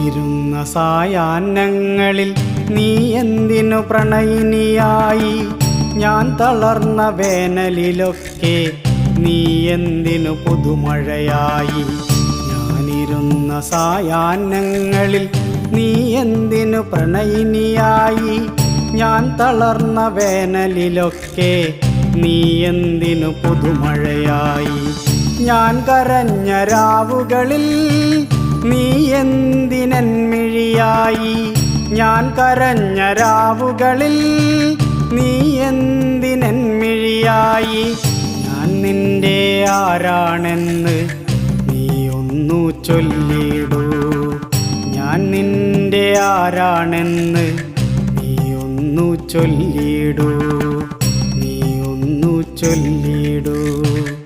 ഇരുന്ന സായാഹ്നങ്ങളിൽ നീ എന്തിനു പ്രണയിനിയായി? ഞാൻ തളർന്ന വേനലിലൊക്കെ നീ എന്തിനു പുതുമഴയായി? ഞാനിരുന്ന സായാഹ്നങ്ങളിൽ നീ എന്തിനു പ്രണയിനിയായി? ഞാൻ തളർന്ന വേനലിലൊക്കെ നീ എന്തിനു പുതുമഴയായി? ഞാൻ കരഞ്ഞ രാവുകളിൽ നീ എന്തിനെൻമിഴിയായി? ഞാൻ കരഞ്ഞ രാവുകളിൽ നീ എന്തിനെൻമിഴിയായി? ഞാൻ നിന്റെ ആരാണെന്ന് നീ ഒന്നു ചൊല്ലിടൂ. ഞാൻ നിന്റെ ആരാണെന്ന് നീ ഒന്നു ചൊല്ലിടൂ. നീ ഒന്നു ചൊല്ലിടൂ.